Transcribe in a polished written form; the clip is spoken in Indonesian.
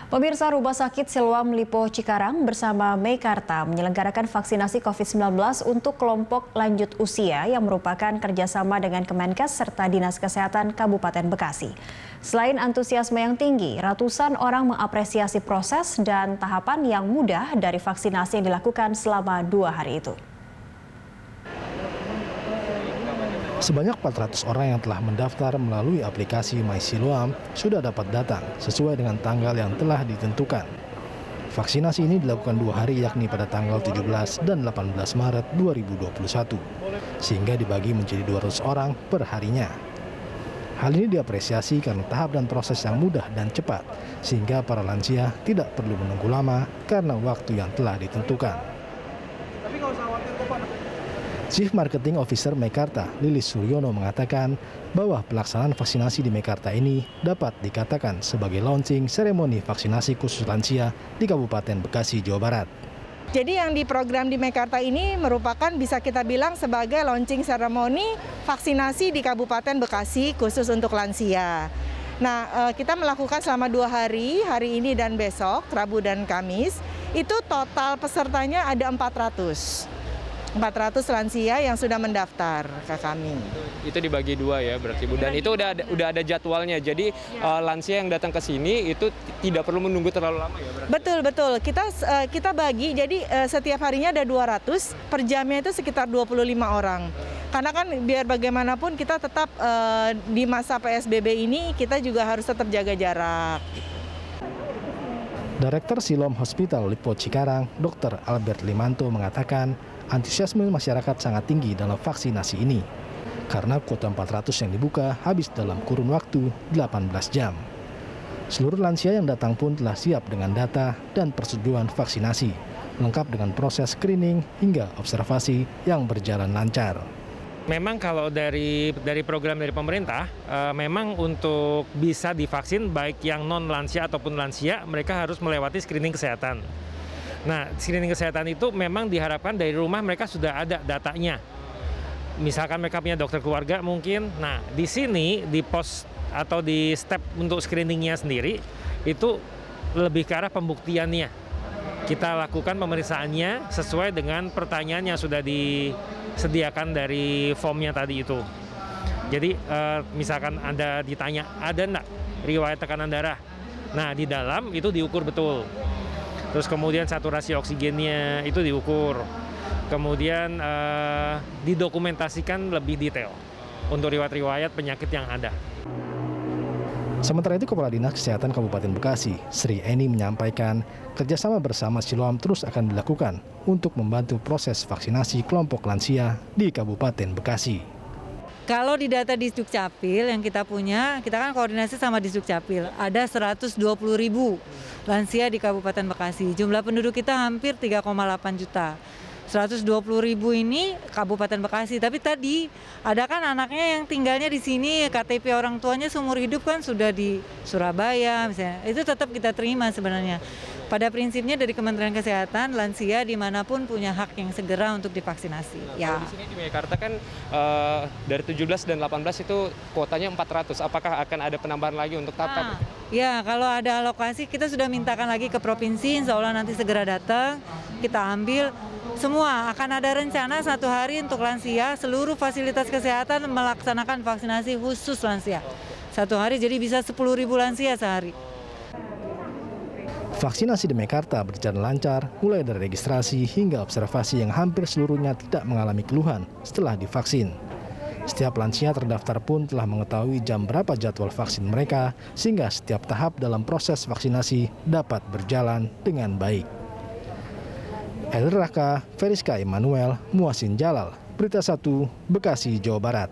Pemirsa, Rumah Sakit Siloam Lipo Cikarang bersama Meikarta menyelenggarakan vaksinasi COVID-19 untuk kelompok lanjut usia yang merupakan kerjasama dengan Kemenkes serta Dinas Kesehatan Kabupaten Bekasi. Selain antusiasme yang tinggi, ratusan orang mengapresiasi proses dan tahapan yang mudah dari vaksinasi yang dilakukan selama 2 hari itu. Sebanyak 400 orang yang telah mendaftar melalui aplikasi MySiloam sudah dapat datang sesuai dengan tanggal yang telah ditentukan. Vaksinasi ini dilakukan 2 hari yakni pada tanggal 17 dan 18 Maret 2021, sehingga dibagi menjadi 200 orang per harinya. Hal ini diapresiasi karena tahap dan proses yang mudah dan cepat, sehingga para lansia tidak perlu menunggu lama karena waktu yang telah ditentukan. Chief Marketing Officer Meikarta, Lilis Suryono mengatakan bahwa pelaksanaan vaksinasi di Meikarta ini dapat dikatakan sebagai launching seremoni vaksinasi khusus lansia di Kabupaten Bekasi, Jawa Barat. Jadi yang diprogram di Meikarta ini merupakan bisa kita bilang sebagai launching seremoni vaksinasi di Kabupaten Bekasi khusus untuk lansia. Nah, kita melakukan selama 2 hari, hari ini dan besok, Rabu dan Kamis. Itu total pesertanya ada 400 lansia yang sudah mendaftar ke kami. Itu dibagi 2 ya berarti Bu, dan itu udah ada jadwalnya. Jadi lansia yang datang ke sini itu tidak perlu menunggu terlalu lama ya berarti. Betul. Kita bagi, jadi setiap harinya ada 200, per jamnya itu sekitar 25 orang. Karena kan biar bagaimanapun kita tetap di masa PSBB ini kita juga harus tetap jaga jarak. Direktur Siloam Hospital Lipo Cikarang, Dr. Albert Limanto mengatakan antusiasme masyarakat sangat tinggi dalam vaksinasi ini karena kuota 400 yang dibuka habis dalam kurun waktu 18 jam. Seluruh lansia yang datang pun telah siap dengan data dan persetujuan vaksinasi, lengkap dengan proses screening hingga observasi yang berjalan lancar. Memang kalau dari program dari pemerintah, memang untuk bisa divaksin baik yang non lansia ataupun lansia, mereka harus melewati screening kesehatan. Nah, screening kesehatan itu memang diharapkan dari rumah mereka sudah ada datanya. Misalkan mereka punya dokter keluarga mungkin. Nah, di sini di pos atau di step untuk screeningnya sendiri itu lebih ke arah pembuktiannya. Kita lakukan pemeriksaannya sesuai dengan pertanyaan yang sudah disediakan dari formnya tadi itu. Jadi misalkan Anda ditanya, ada enggak riwayat tekanan darah? Nah, di dalam itu diukur betul. Terus kemudian saturasi oksigennya itu diukur. Kemudian didokumentasikan lebih detail untuk riwayat-riwayat penyakit yang ada. Sementara itu, Kepala Dinas Kesehatan Kabupaten Bekasi, Sri Eni menyampaikan kerjasama bersama Siloam terus akan dilakukan untuk membantu proses vaksinasi kelompok lansia di Kabupaten Bekasi. Kalau di data di Dukcapil yang kita punya, kita kan koordinasi sama di Dukcapil, ada 120.000 lansia di Kabupaten Bekasi. Jumlah penduduk kita hampir 3,8 juta. 120.000 ini Kabupaten Bekasi, tapi tadi ada kan anaknya yang tinggalnya di sini, KTP orang tuanya seumur hidup kan sudah di Surabaya misalnya. Itu tetap kita terima sebenarnya. Pada prinsipnya dari Kementerian Kesehatan, lansia dimanapun punya hak yang segera untuk divaksinasi. Nah, di sini di Meikarta kan dari 17 dan 18 itu kuotanya 400. Apakah akan ada penambahan lagi untuk tahap? Ya, kalau ada alokasi kita sudah mintakan lagi ke provinsi, insya Allah nanti segera datang, kita ambil. Semua akan ada rencana 1 hari untuk lansia, seluruh fasilitas kesehatan melaksanakan vaksinasi khusus lansia. 1 hari jadi bisa 10.000 lansia sehari. Vaksinasi di Meikarta berjalan lancar, mulai dari registrasi hingga observasi yang hampir seluruhnya tidak mengalami keluhan setelah divaksin. Setiap lansia terdaftar pun telah mengetahui jam berapa jadwal vaksin mereka, sehingga setiap tahap dalam proses vaksinasi dapat berjalan dengan baik. Elraka, Feriska Emmanuel, Muasin Jalal, Berita 1, Bekasi, Jawa Barat.